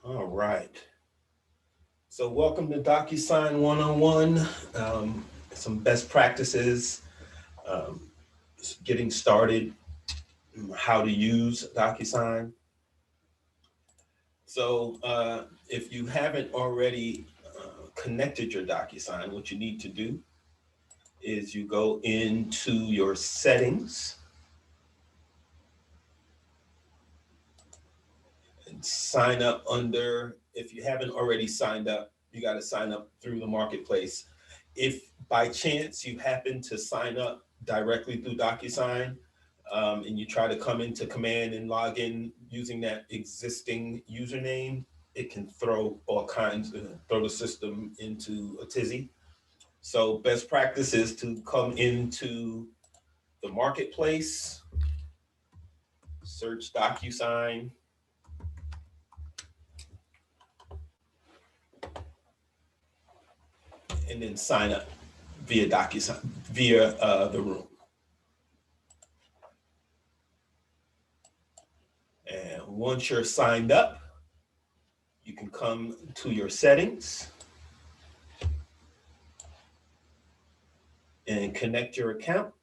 All right. So welcome to Docusign 101. Some best practices, um, getting started, how to use Docusign. So if you haven't already connected your Docusign, what you need to do is you go into your settings and sign up under, if you haven't already signed up, you got to sign up through the marketplace. If by chance you happen to sign up directly through DocuSign, and you try to come into command and log in using that existing username, it can throw all kinds of, throw the system into a tizzy. So best practice is to come into the marketplace, search DocuSign, and then sign up via DocuSign, via the room. And once you're signed up, you can come to your settings and connect your account.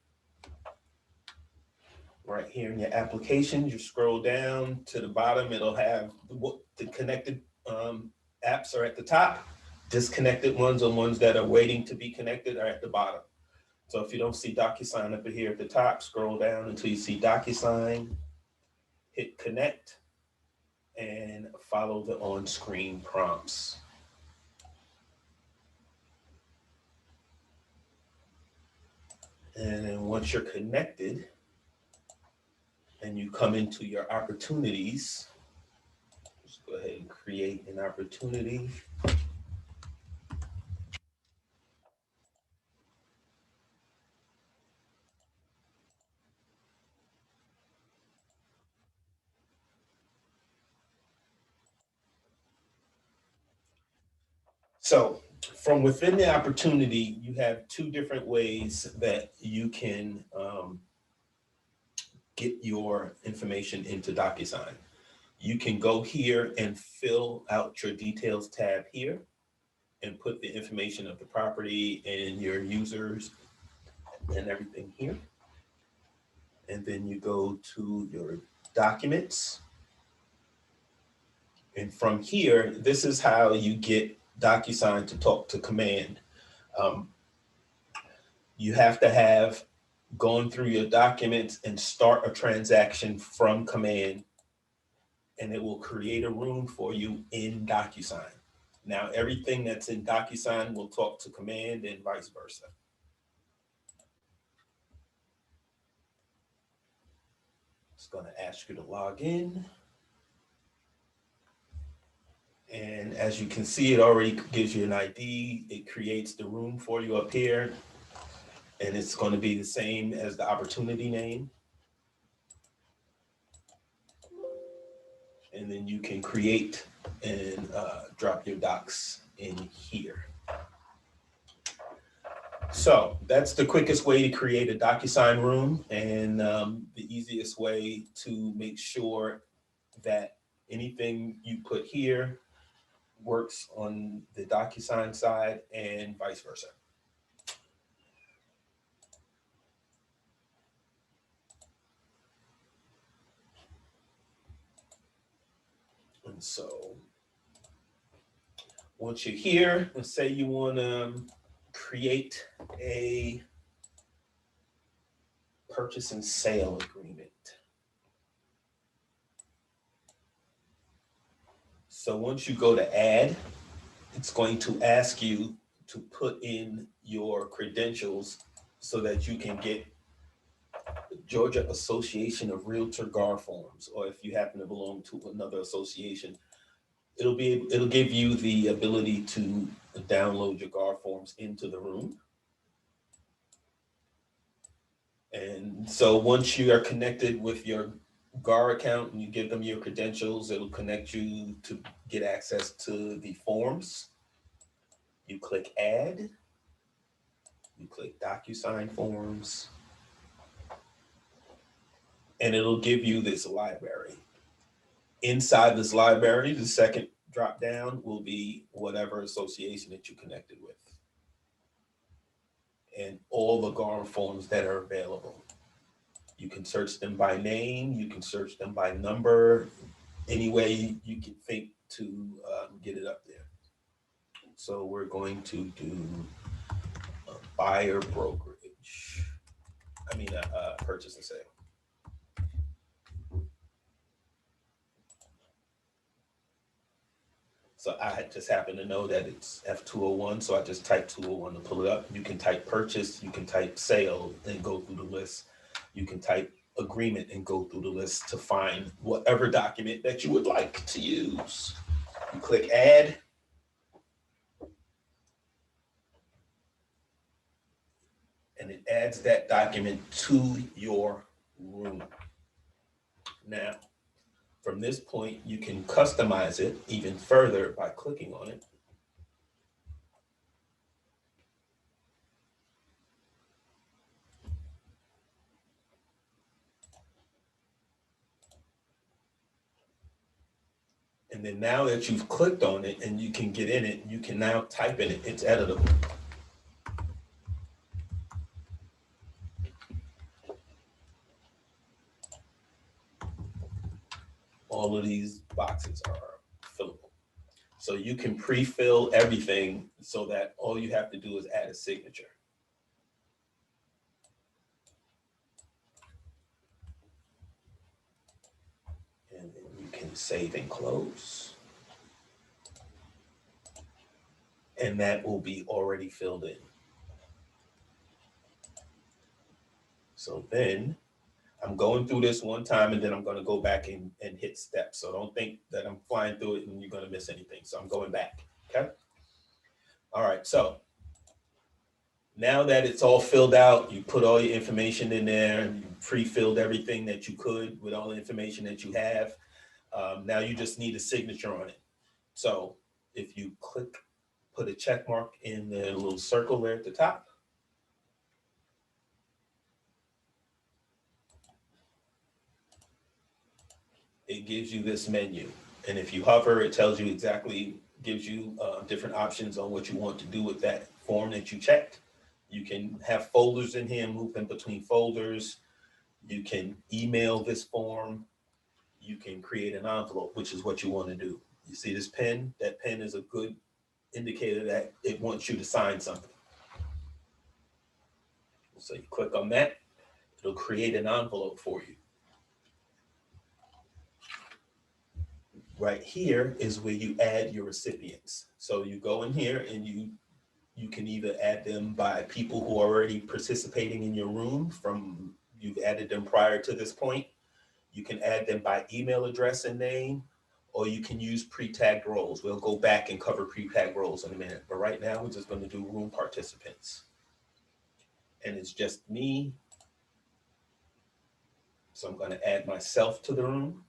Right here in your applications, you scroll down to the bottom, it'll have the connected apps are at the top. Disconnected ones or ones that are waiting to be connected are at the bottom. So if you don't see DocuSign up here at the top, scroll down until you see DocuSign, hit connect, and follow the on-screen prompts. And then once you're connected and you come into your opportunities, just go ahead and create an opportunity. So from within the opportunity, you have two different ways that you can get your information into DocuSign. You can go here and fill out your details tab here and put the information of the property and your users and everything here. And then you go to your documents. And from here, this is how you get DocuSign to talk to command. Um, you have to have gone through your documents and start a transaction from command, and it will create a room for you in DocuSign. Now, everything that's in DocuSign will talk to command and vice versa. It's going to ask you to log in. And as you can see, it already gives you an ID. It creates the room for you up here. And it's going to be the same as the opportunity name. And then you can create and drop your docs in here. So that's the quickest way to create a DocuSign room, and the easiest way to make sure that anything you put here works on the DocuSign side and vice versa. And so once you're here, let's say you want to create a purchase and sale agreement. So once you go to add, it's going to ask you to put in your credentials so that you can get the Georgia Association of Realtor GAR forms, or if you happen to belong to another association, it'll give you the ability to download your GAR forms into the room. And so once you are connected with your GAR account and you give them your credentials, it'll connect you to get access to the forms. You click add, you click DocuSign forms, and it'll give you this library. Inside this library, the second drop down will be whatever association that you connected with, and all the GAR forms that are available. You can search them by name, you can search them by number, any way you can think to get it up there. So we're going to do a buyer brokerage. I mean, a purchase and sale. So I just happen to know that it's F201, so I just type 201 to pull it up. You can type purchase, you can type sale, and go through the list. You can type agreement and go through the list to find whatever document that you would like to use. You click add. And it adds that document to your room. Now, from this point, you can customize it even further by clicking on it. And then now that you've clicked on it and you can get in it, you can now type in it. It's editable. All of these boxes are fillable. So you can pre-fill everything so that all you have to do is add a signature. And then you can save and close. And that will be already filled in. So then I'm going through this one time and then I'm going to go back and hit steps. So don't think that I'm flying through it and you're going to miss anything. So I'm going back. Okay. All right. So now that it's all filled out, you put all your information in there and you pre-filled everything that you could with all the information that you have. Now you just need a signature on it. So if you click, put a check mark in the little circle there at the top. It gives you this menu. And if you hover, it tells you exactly, gives you different options on what you want to do with that form that you checked. You can have folders in here, move them between folders. You can email this form. You can create an envelope, which is what you want to do. You see this pen? That pen is a good indicator that it wants you to sign something. So you click on that, it'll create an envelope for you. Right here is where you add your recipients. So you go in here and you can either add them by people who are already participating in your room from, you've added them prior to this point. You can add them by email address and name, or you can use pre-tagged roles. We'll go back and cover pre-tagged roles in a minute, but right now we're just going to do room participants. And it's just me. So I'm going to add myself to the room.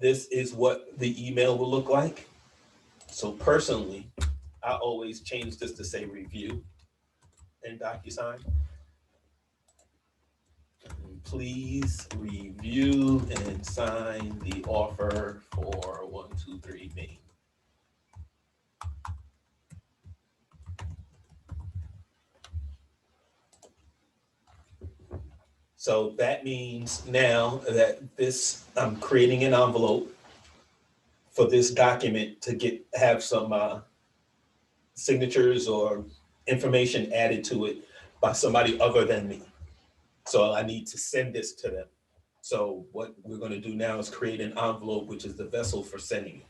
This is what the email will look like. So personally, I always change this to say review in DocuSign. Please review and sign the offer for 123 Main. So that means now that this, I'm creating an envelope for this document to have some signatures or information added to it by somebody other than me. So I need to send this to them. So what we're going to do now is create an envelope, which is the vessel for sending it.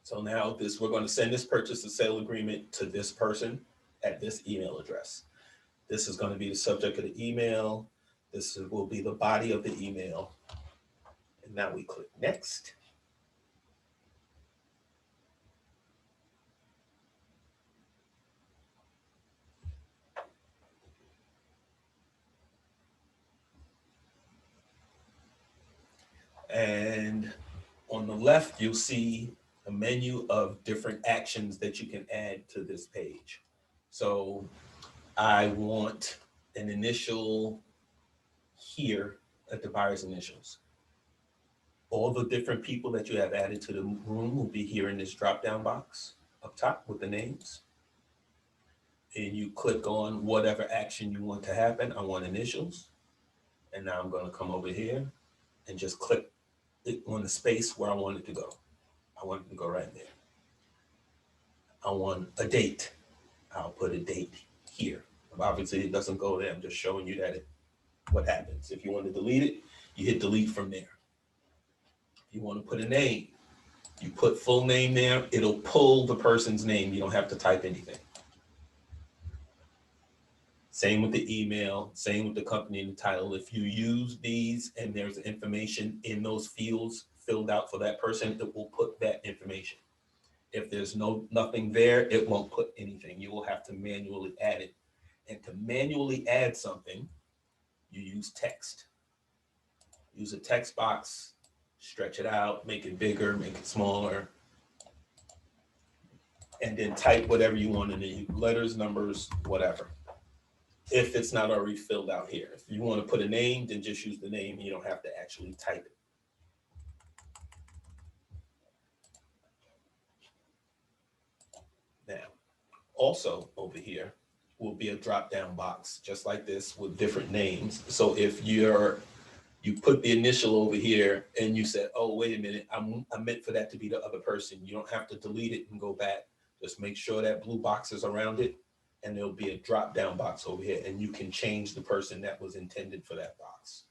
So now we're going to send this purchase and sale agreement to this person at this email address. This is going to be the subject of the email. This will be the body of the email. And now we click next. And on the left, you'll see a menu of different actions that you can add to this page. So I want an initial here at the buyer's initials. All the different people that you have added to the room will be here in this drop-down box up top with the names. And you click on whatever action you want to happen. I want initials. And now I'm going to come over here and just click it on the space where I want it to go. I want it to go right there. I want a date. I'll put a date here. Obviously, it doesn't go there. I'm just showing you that what happens. If you want to delete it, you hit delete from there. If you want to put a name, you put full name there. It'll pull the person's name. You don't have to type anything. Same with the email, same with the company and the title. If you use these and there's information in those fields filled out for that person, it will put that information. If there's nothing there, it won't put anything. You will have to manually add it. And to manually add something, you use text. Use a text box, stretch it out, make it bigger, make it smaller, and then type whatever you want in it, letters, numbers, whatever. If it's not already filled out here. If you want to put a name, then just use the name. You don't have to actually type it. Now, also over here will be a drop-down box, just like this with different names. So if you put the initial over here and you said, oh, wait a minute, I meant for that to be the other person. You don't have to delete it and go back. Just make sure that blue box is around it. And there'll be a drop down box over here and you can change the person that was intended for that box.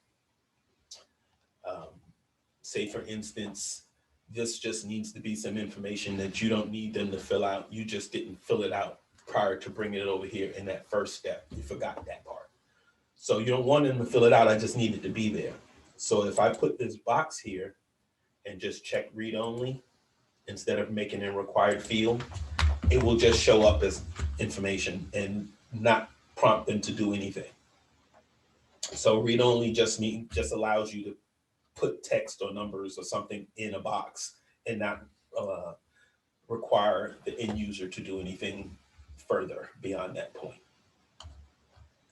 Say for instance, this just needs to be some information that you don't need them to fill out. You just didn't fill it out prior to bringing it over here in that first step. You forgot that part. So you don't want them to fill it out. I just need it to be there. So if I put this box here and just check read only, instead of making a required field, it will just show up as information and not prompt them to do anything. So read only just allows you to put text or numbers or something in a box and not require the end user to do anything further beyond that point.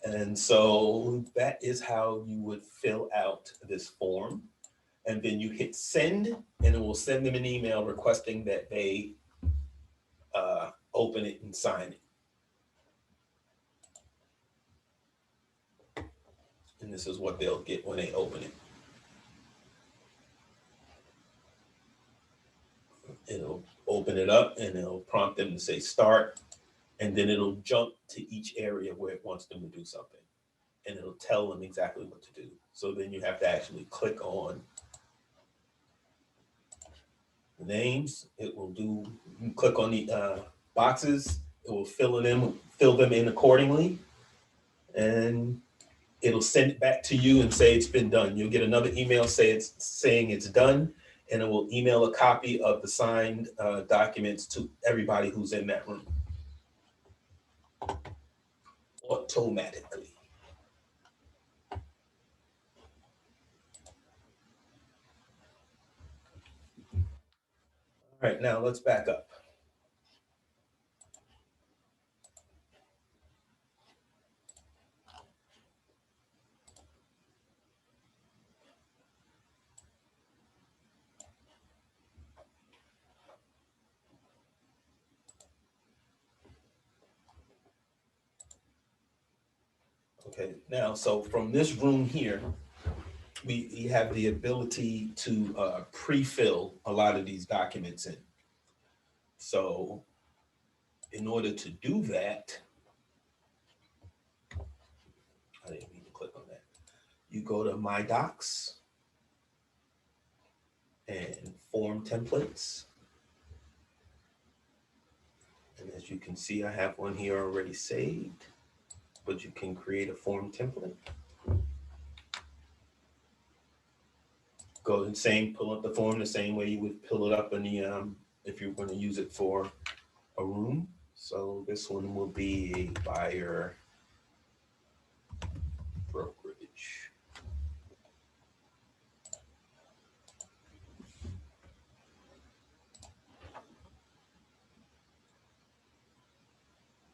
And so that is how you would fill out this form. And then you hit send and it will send them an email requesting that they open it and sign it. And this is what they'll get when they open it. It'll open it up and it'll prompt them to say start, and then it'll jump to each area where it wants them to do something. And it'll tell them exactly what to do. So then you have to actually click on the names. It will do, you click on the boxes, it will fill them in accordingly, and it'll send it back to you and say it's been done. You'll get another email saying it's done, and it will email a copy of the signed documents to everybody who's in that room automatically. All right, now let's back up. Okay, now, so from this room here, we have the ability to pre-fill a lot of these documents in. So in order to do that, I didn't mean to click on that. You go to My Docs and Form Templates. And as you can see, I have one here already saved, but you can create a form template. Go and pull up the form the same way you would pull it up in the, if you're going to use it for a room. So this one will be a buyer brokerage.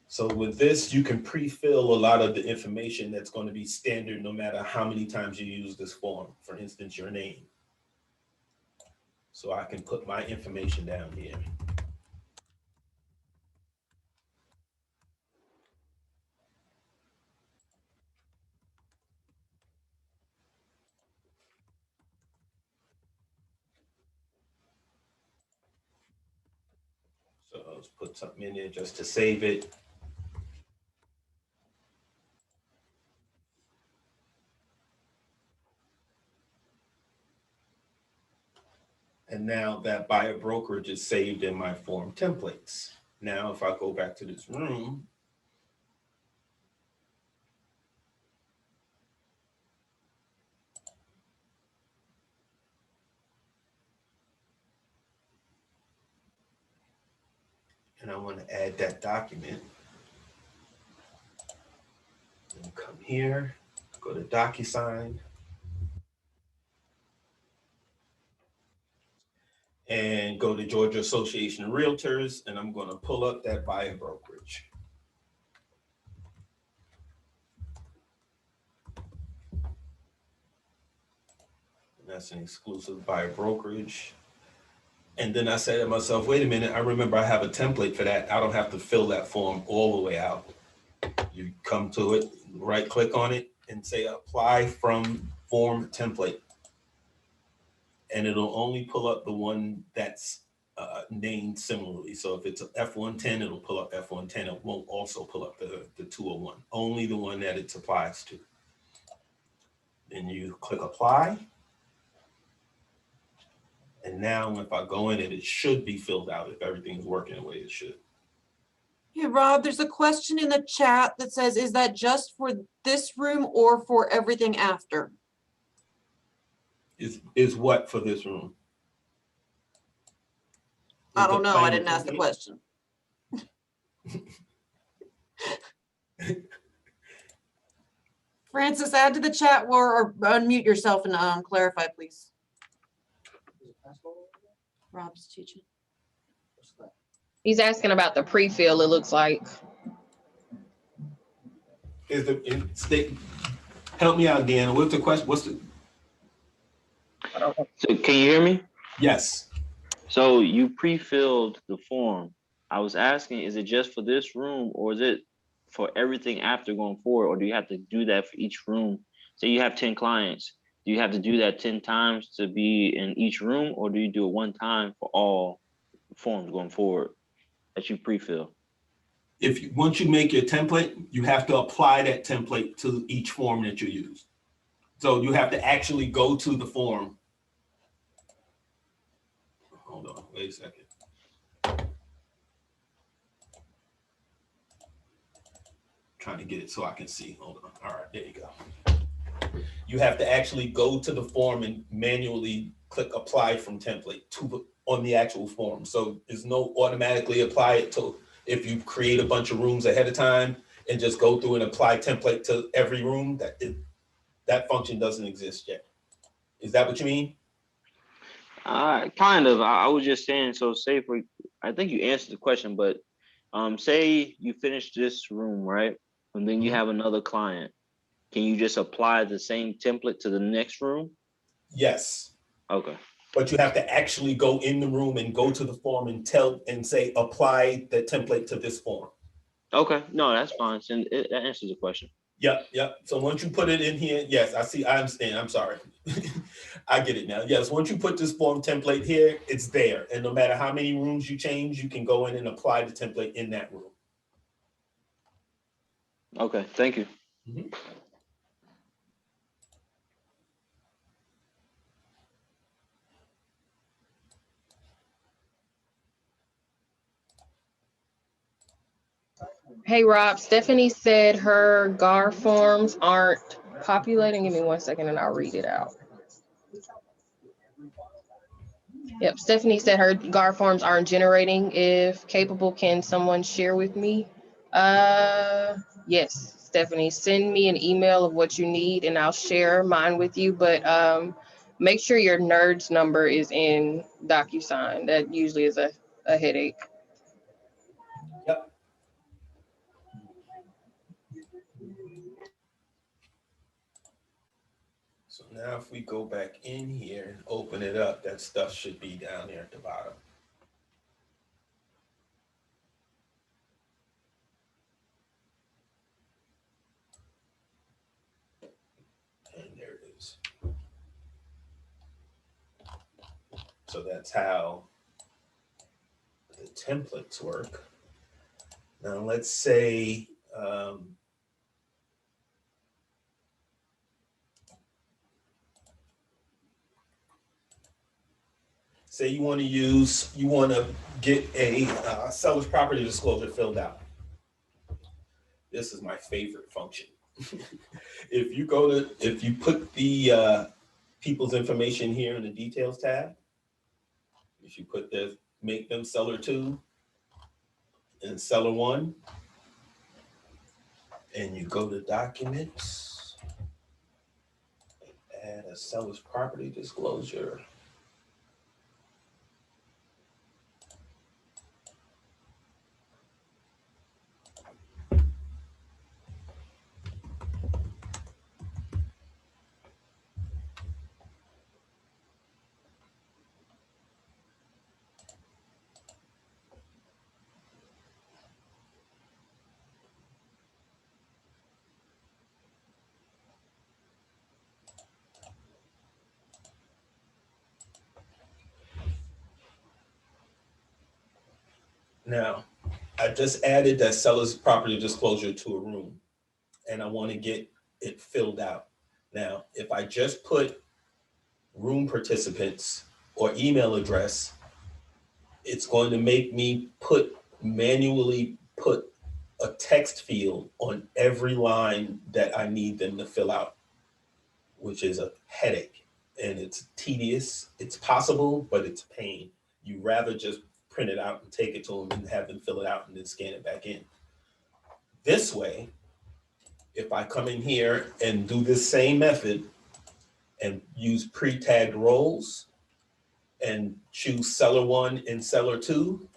So with this, you can pre-fill a lot of the information that's going to be standard no matter how many times you use this form. For instance, your name. So I can put my information down here. So let's put something in there just to save it. And now that buyer brokerage is saved in my form templates. Now, if I go back to this room, and I want to add that document, and come here, go to Docusign, and go to Georgia Association of Realtors, and I'm going to pull up that buyer brokerage. And that's an exclusive buyer brokerage. And then I said to myself, wait a minute, I remember I have a template for that. I don't have to fill that form all the way out. You come to it, right click on it, and say apply from form template. And it'll only pull up the one that's named similarly. So if it's a F110, it'll pull up F110. It won't also pull up the 201, only the one that it applies to. Then you click apply. And now if I go in it should be filled out if everything's working the way it should. Yeah, Rob, there's a question in the chat that says, is that just for this room or for everything after? Is what for this room? I don't know. I didn't ask the question. Francis, add to the chat or unmute yourself and clarify, please. Rob's teaching. He's asking about the pre-fill, it looks like. Help me out, Dan. What's the question? So can you hear me? Yes. So you pre-filled the form. I was asking, is it just for this room or is it for everything after going forward? Or do you have to do that for each room? Say you have 10 clients. Do you have to do that 10 times to be in each room, or do you do it one time for all forms going forward that you pre-fill? Once you make your template, you have to apply that template to each form that you use. So you have to actually go to the form. Hold on, wait a second. Trying to get it so I can see. Hold on. All right, there you go. You have to actually go to the form and manually click apply from template on the actual form. So there's no automatically apply it to if you create a bunch of rooms ahead of time and just go through and apply template to every room. That function doesn't exist yet. Is that what you mean? Kind of. I was just saying, so say for, I think you answered the question, but say you finish this room, right? And then you have another client. Can you just apply the same template to the next room? Yes. Okay. But you have to actually go in the room and go to the form and say, apply the template to this form. Okay. No, that's fine. So that answers the question. Yep. So once you put it in here, yes, I understand. I'm sorry. I get it now. Yes, once you put this form template here, it's there. And no matter how many rooms you change, you can go in and apply the template in that room. Okay, thank you. Mm-hmm. Hey, Rob, Stephanie said her GAR forms aren't populating. Give me 1 second and I'll read it out. Yep, Stephanie said her GAR forms aren't generating. If capable, can someone share with me? Yes, Stephanie, send me an email of what you need and I'll share mine with you. But make sure your NERDS number is in DocuSign. That usually is a headache. Yep. So now if we go back in here and open it up, that stuff should be down there at the bottom. And there it is. So that's how the templates work. Now let's say, say you want to get a seller's property disclosure filled out. This is my favorite function. If you put the people's information here in the details tab, if you put make them seller 2 and seller 1, and you go to documents, add a seller's property disclosure. Now, I just added that seller's property disclosure to a room, and I want to get it filled out. Now, if I just put room participants or email address, it's going to make me manually put a text field on every line that I need them to fill out, which is a headache. And it's tedious. It's possible, but it's a pain. You rather just print it out and take it to them and have them fill it out and then scan it back in. This way, if I come in here and do this same method and use pre-tagged roles and choose seller 1 and seller 2,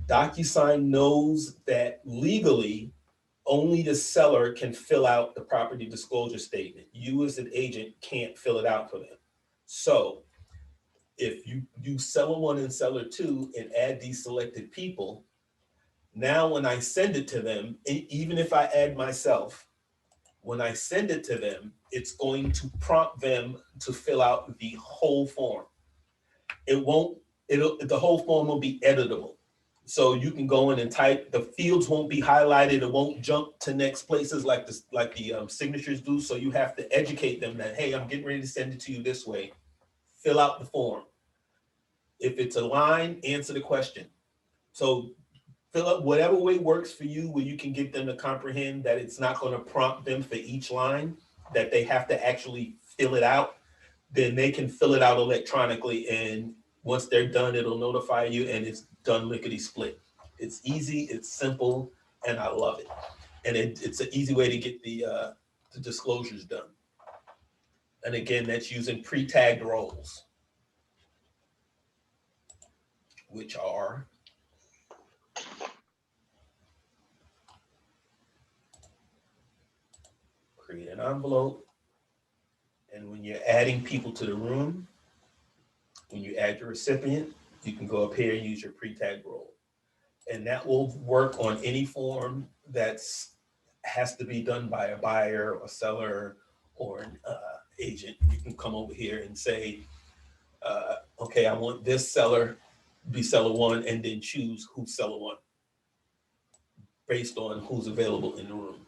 Docusign knows that legally only the seller can fill out the property disclosure statement. You as an agent can't fill it out for them. So if you do seller 1 and seller 2 and add these selected people, now when I send it to them, even if I add myself, when I send it to them, it's going to prompt them to fill out the whole form. The whole form will be editable. So you can go in and type, the fields won't be highlighted, it won't jump to next places like the signatures do. So you have to educate them that, hey, I'm getting ready to send it to you this way. Fill out the form. If it's a line, answer the question. So fill up whatever way works for you, where you can get them to comprehend that it's not going to prompt them for each line, that they have to actually fill it out. Then they can fill it out electronically, and once they're done, it'll notify you, and it's done lickety split. It's easy, it's simple, and I love it. And it's an easy way to get the disclosures done. And again, that's using pre-tagged roles, which are create an envelope, and when you're adding people to the room, when you add your recipient, you can go up here and use your pre-tagged role. And that will work on any form that's has to be done by a buyer or seller or an agent. You can come over here and say, okay, I want this seller be seller 1, and then choose who's seller 1 based on who's available in the room,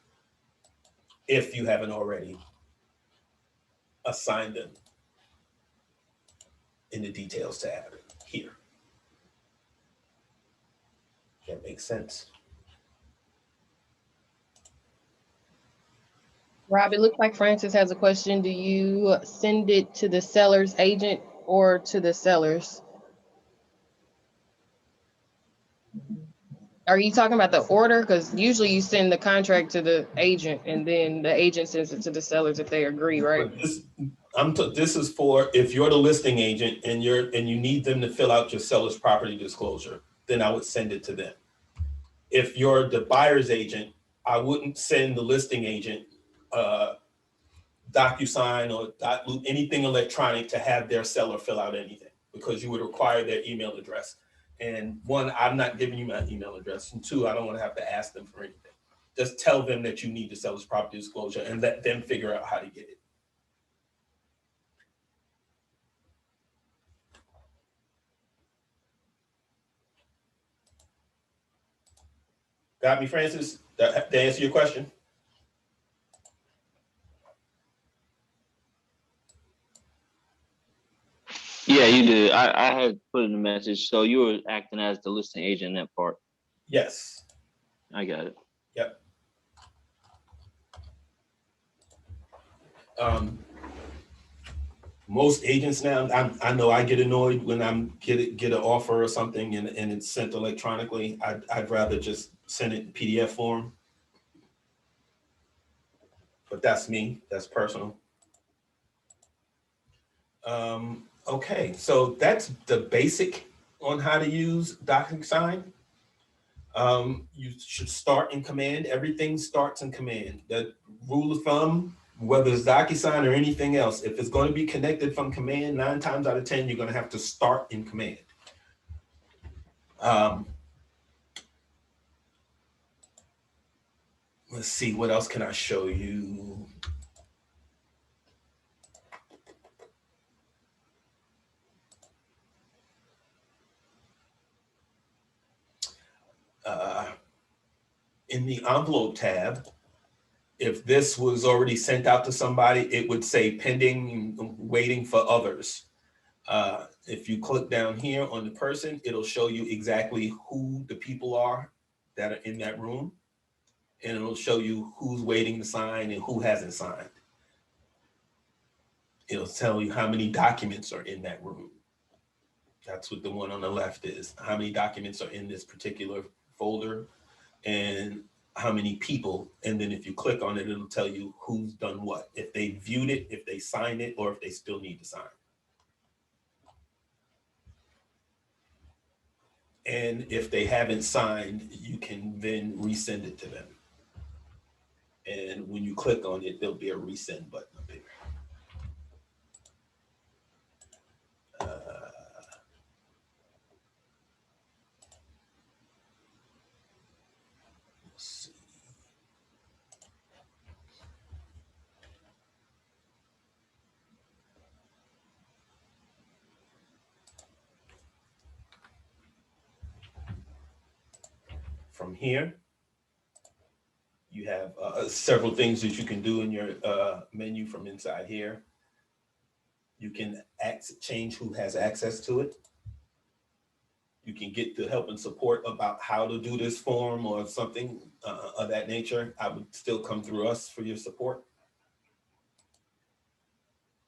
if you haven't already assigned them in the details tab here. That makes sense. Rob, it looks like Francis has a question. Do you send it to the seller's agent or to the sellers? Are you talking about the order? Because usually you send the contract to the agent and then the agent sends it to the sellers if they agree, right? This is for if you're the listing agent and you need them to fill out your seller's property disclosure, then I would send it to them. If you're the buyer's agent, I wouldn't send the listing agent DocuSign or Dotloop, anything electronic to have their seller fill out anything, because you would require their email address. And one, I'm not giving you my email address. And two, I don't want to have to ask them for anything. Just tell them that you need the seller's property disclosure and let them figure out how to get it. Got me, Francis? That answer your question? Yeah, you did. I had put in a message. So you were acting as the listing agent in that part. Yes. I got it. Yep. Most agents now, I know I get annoyed when I'm get an offer or something and it's sent electronically. I'd rather just send it in PDF form. But that's me, that's personal. Okay, so that's the basic on how to use DocuSign. You should start in command. Everything starts in command. The rule of thumb, whether it's DocuSign or anything else, if it's going to be connected from command, 9 times out of 10, you're going to have to start in command. Let's see, what else can I show you? In the envelope tab, if this was already sent out to somebody, it would say pending, waiting for others. If you click down here on the person, it'll show you exactly who the people are that are in that room. And it'll show you who's waiting to sign and who hasn't signed. It'll tell you how many documents are in that room. That's what the one on the left is. How many documents are in this particular folder and how many people. And then if you click on it, it'll tell you who's done what. If they viewed it, if they signed it, or if they still need to sign. And if they haven't signed, you can then resend it to them. And when you click on it, there'll be a resend button up here. Let's see. From here, you have several things that you can do in your menu from inside here. You can change who has access to it. You can get the help and support about how to do this form or something of that nature. I would still come through us for your support.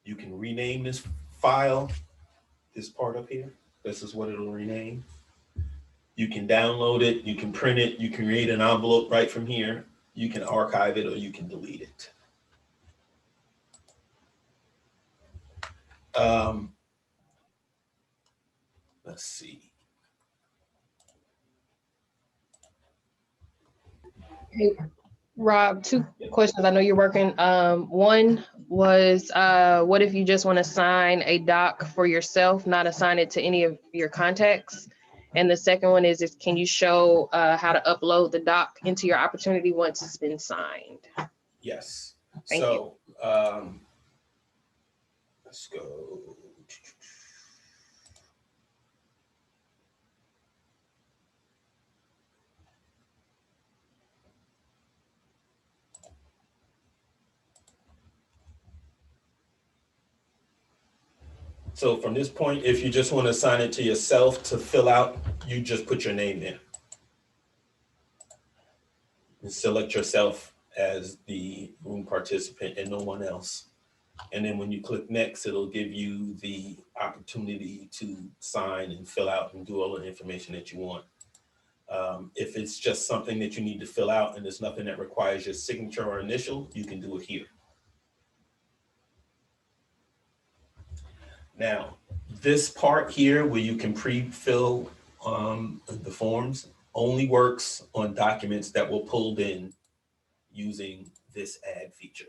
You can rename this file, this part up here. This is what it'll rename. You can download it, you can print it, you can create an envelope right from here. You can archive it or you can delete it. Let's see. Hey, Rob, two questions. I know you're working. One was, what if you just want to sign a doc for yourself, not assign it to any of your contacts? And the second one is can you show how to upload the doc into your opportunity once it's been signed? Yes. Thank you. Let's go. So from this point, if you just want to assign it to yourself to fill out, you just put your name in. And select yourself as the room participant and no one else. And then when you click next, it'll give you the opportunity to sign and fill out and do all the information that you want. If it's just something that you need to fill out and there's nothing that requires your signature or initial, you can do it here. Now, this part here where you can pre-fill the forms only works on documents that were pulled in using this add feature.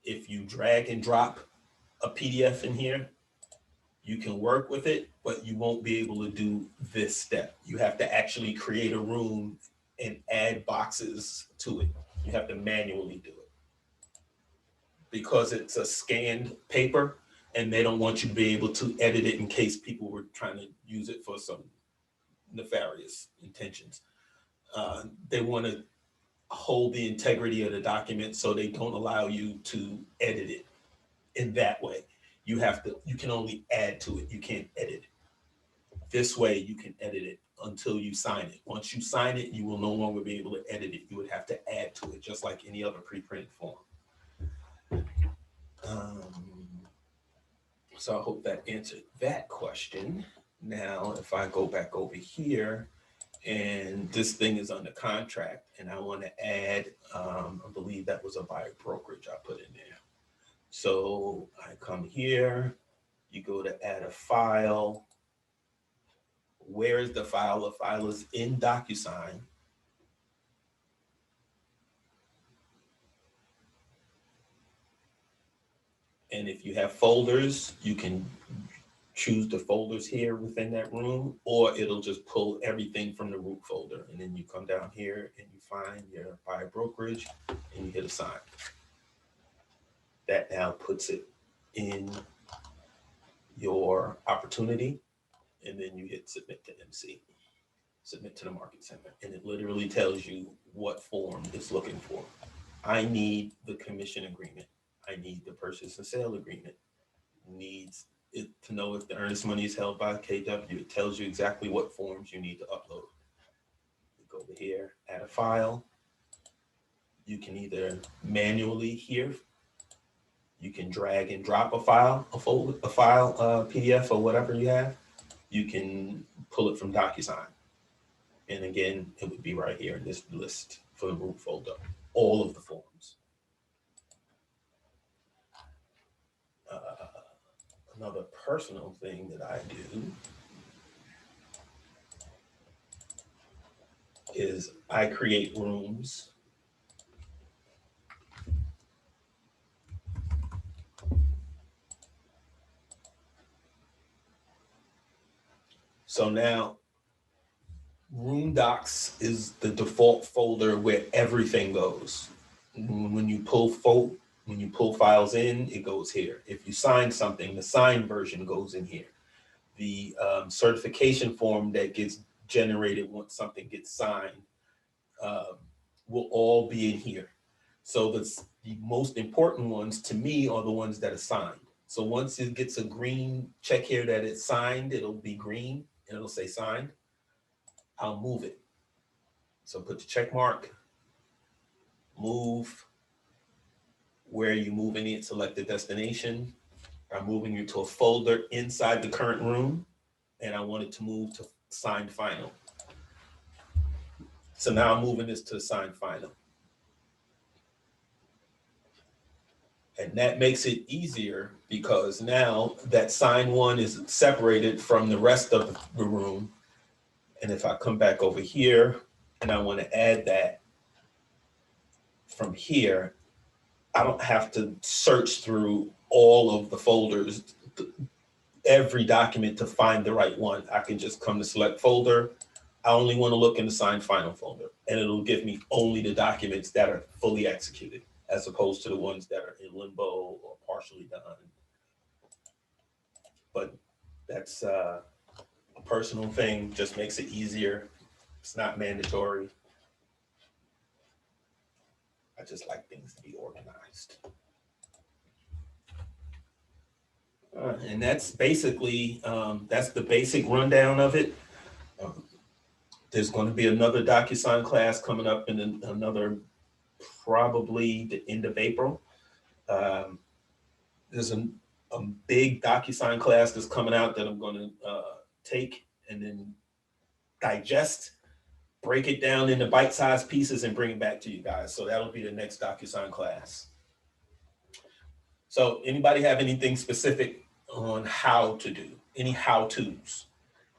if you drag and drop a PDF in here, you can work with it, but you won't be able to do this step. You have to actually create a room and add boxes to it. You have to manually do it because it's a scanned paper and they don't want you to be able to edit it in case people were trying to use it for some nefarious intentions. They want to hold the integrity of the document, so they don't allow you to edit it in that way. You can only add to it. You can't edit it. This way you can edit it until you sign it. Once you sign it, you will no longer be able to edit it. You would have to add to it, just like any other pre-printed form. So I hope that answered that question. Now, if I go back over here, and this thing is under contract, and I want to add, I believe that was a buyer brokerage I put in there. So I come here, you go to add a file. Where is the file? The file is in Docusign. And if you have folders, you can choose the folders here within that room, or it'll just pull everything from the root folder. And then you come down here and you find your buyer brokerage and you hit assign. That now puts it in your opportunity. And then you hit submit to MC, submit to the market center. And it literally tells you what form it's looking for. I need the commission agreement. I need the purchase and sale agreement. Needs it to know if the earnest money is held by KW. It tells you exactly what forms you need to upload. You go over here, add a file. You can either manually here, you can drag and drop a file, PDF or whatever you have. You can pull it from Docusign. And again, it would be right here in this list for the root folder, all of the forms. Another personal thing that I do is I create rooms. So now Room Docs is the default folder where everything goes. When you pull files in, it goes here. If you sign something, the signed version goes in here. The certification form that gets generated once something gets signed will all be in here. So the most important ones to me are the ones that are signed. So once it gets a green check here that it's signed, it'll be green and it'll say signed. I'll move it. So put the check mark, move. Where are you moving it? Select the destination. I'm moving you to a folder inside the current room, and I want it to move to signed final. So now I'm moving this to signed final. And that makes it easier because now that signed one is separated from the rest of the room. And if I come back over here and I want to add that from here, I don't have to search through all of the folders, every document to find the right one. I can just come to select folder. I only want to look in the signed final folder, and it'll give me only the documents that are fully executed, as opposed to the ones that are in limbo or partially done. But that's a personal thing, just makes it easier. It's not mandatory. I just like things to be organized. And that's basically, that's the basic rundown of it. There's going to be another Docusign class coming up in another, probably the end of April. There's a big Docusign class that's coming out that I'm going to take and then digest, break it down into bite-sized pieces and bring it back to you guys. So that'll be the next Docusign class. So anybody have anything specific on how to do, any how-tos?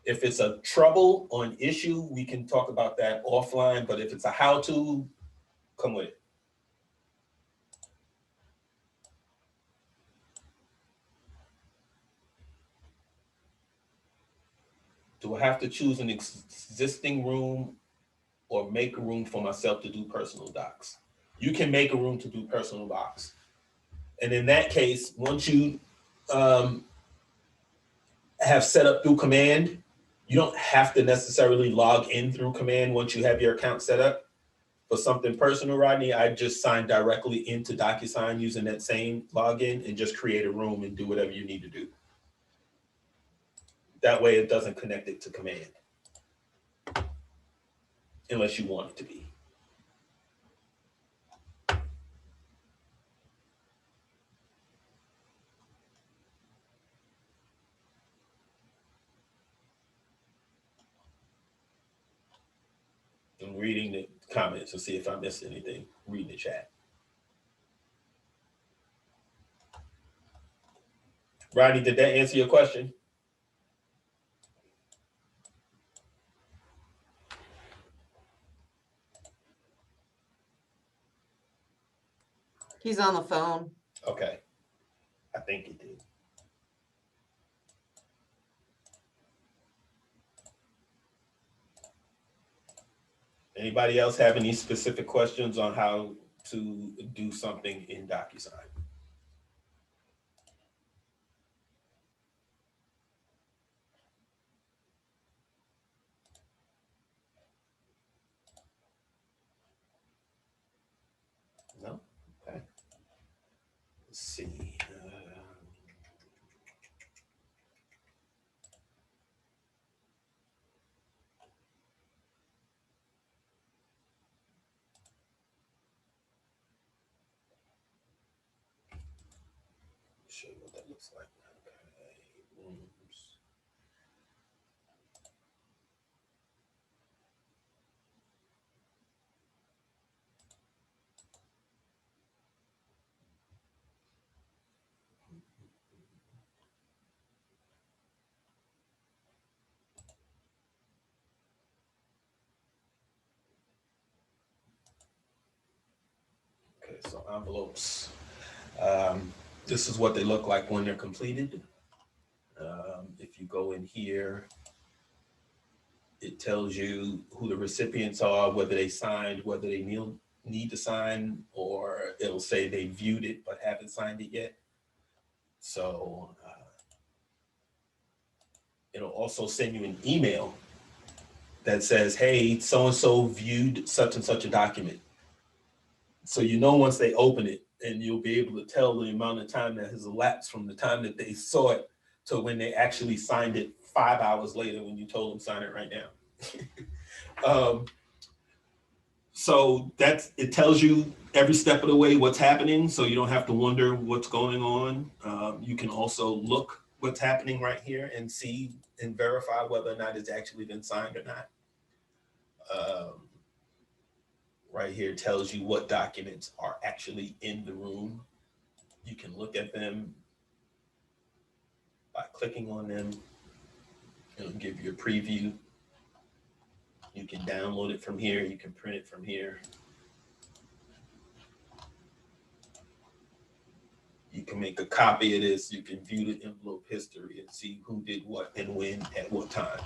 If it's a trouble or an issue, we can talk about that offline, but if it's a how-to, come with it. Do I have to choose an existing room or make a room for myself to do personal docs? You can make a room to do personal docs. And in that case, once you have set up through command, you don't have to necessarily log in through command once you have your account set up. For something personal, Rodney, I just sign directly into DocuSign using that same login and just create a room and do whatever you need to do. That way it doesn't connect it to command. Unless you want it to be. I'm reading the comments to see if I missed anything. Reading the chat. Rodney, did that answer your question? He's on the phone. Okay. I think it did. Anybody else have any specific questions on how to do something in DocuSign? No? Okay. Let's see. Show you what that looks like. Okay. Rooms. Okay, so envelopes. This is what they look like when they're completed. If you go in here, it tells you who the recipients are, whether they signed, whether they need to sign, or it'll say they viewed it but haven't signed it yet. So it'll also send you an email that says, hey, so-and-so viewed such and such a document. So you know once they open it, and you'll be able to tell the amount of time that has elapsed from the time that they saw it to when they actually signed it 5 hours later when you told them sign it right now. So it tells you every step of the way what's happening, so you don't have to wonder what's going on. You can also look what's happening right here and see and verify whether or not it's actually been signed or not. Right here tells you what documents are actually in the room. You can look at them by clicking on them. It'll give you a preview. You can download it from here. You can print it from here. You can make a copy of this. You can view the envelope history and see who did what and when at what time.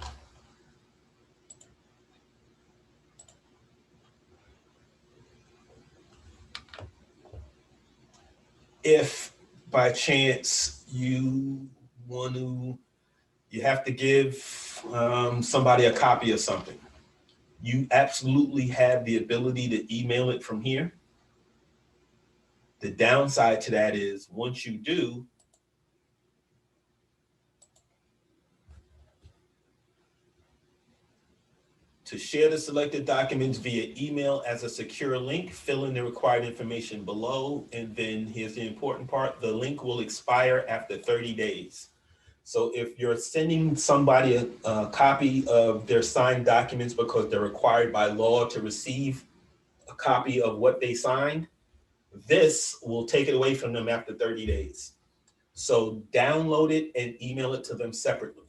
If by chance you have to give somebody a copy of something, you absolutely have the ability to email it from here. The downside to that is once you do, to share the selected documents via email as a secure link, fill in the required information below, and then here's the important part, the link will expire after 30 days. So if you're sending somebody a copy of their signed documents because they're required by law to receive a copy of what they signed, this will take it away from them after 30 days. So download it and email it to them separately.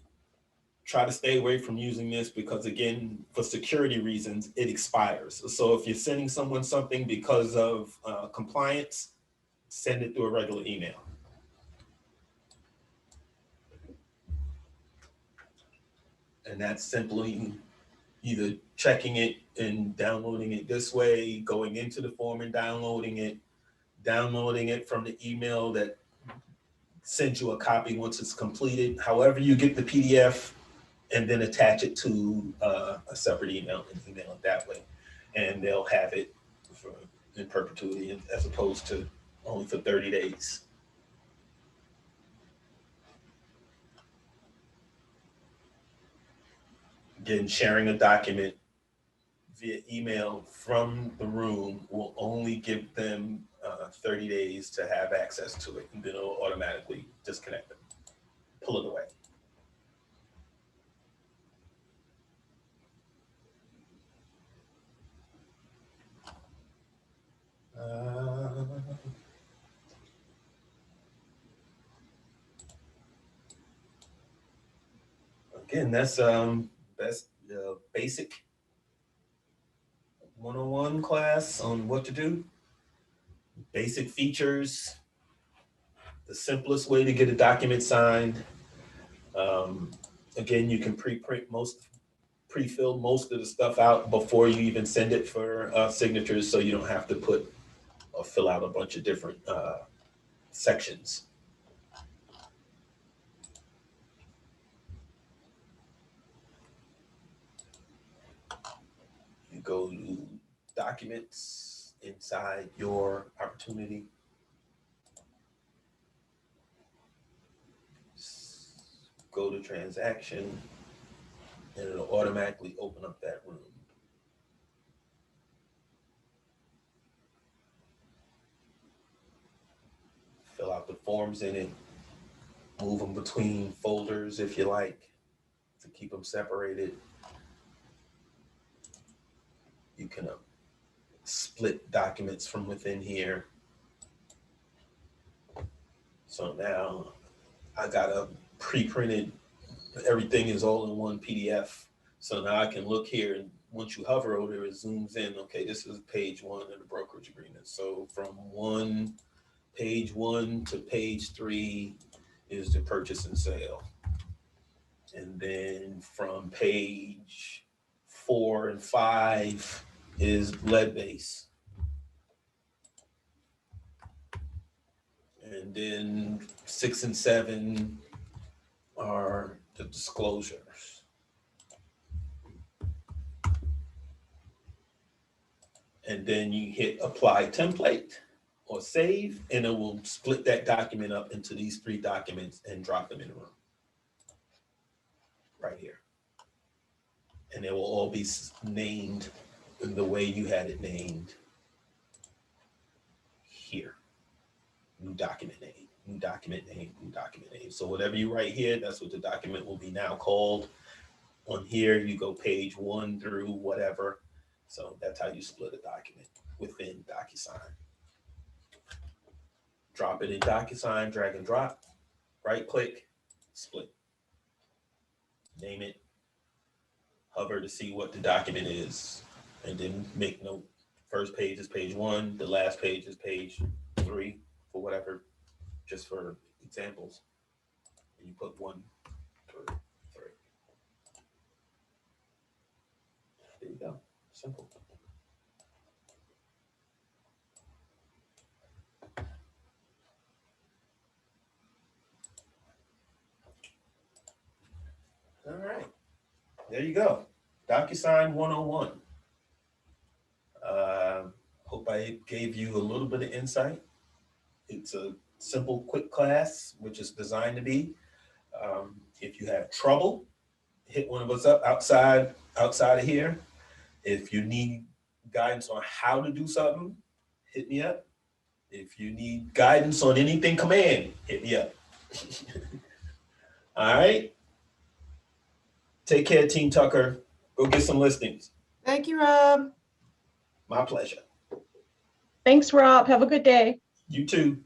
Try to stay away from using this because, again, for security reasons, it expires. So if you're sending someone something because of compliance, send it through a regular email. And that's simply either checking it and downloading it this way, going into the form and downloading it from the email that sends you a copy once it's completed. However you get the PDF, and then attach it to a separate email and email it that way. And they'll have it in perpetuity as opposed to only for 30 days. Again, sharing a document via email from the room will only give them 30 days to have access to it, and then it'll automatically disconnect it, pull it away. Again, that's basic 101 class on what to do. Basic features, the simplest way to get a document signed. Again, you can pre-fill most of the stuff out before you even send it for signatures, so you don't have to put or fill out a bunch of different sections. You go to documents inside your opportunity. Go to transaction, and it'll automatically open up that room. Fill out the forms in it, move them between folders if you like, to keep them separated. You can split documents from within here. So now I got a pre-printed, everything is all in one PDF. So now I can look here, and once you hover over it, zooms in. Okay, this is page 1 of the brokerage agreement. So from page 1 to page 3 is the purchase and sale. And then from page 4 and 5 is lead base. And then 6 and 7 are the disclosures. And then you hit apply template or save, and it will split that document up into these 3 documents and drop them in the room. Right here. And they will all be named in the way you had it named here. New document name, new document name, new document name. So whatever you write here, that's what the document will be now called. On here, you go page 1 through whatever. So that's how you split a document within Docusign. Drop it in Docusign, drag and drop, right click, split. Name it, hover to see what the document is, and then make note. First page is page 1, the last page is page 3, for whatever, just for examples. And you put 1 through 3. There you go, simple. All right, there you go. DocuSign 101. Hope I gave you a little bit of insight. It's a simple, quick class, which is designed to be. If you have trouble, hit one of us up outside of here. If you need guidance on how to do something, hit me up. If you need guidance on anything command, hit me up. All right. Take care, Team Tucker. Go get some listings. Thank you, Rob. My pleasure. Thanks, Rob. Have a good day. You too.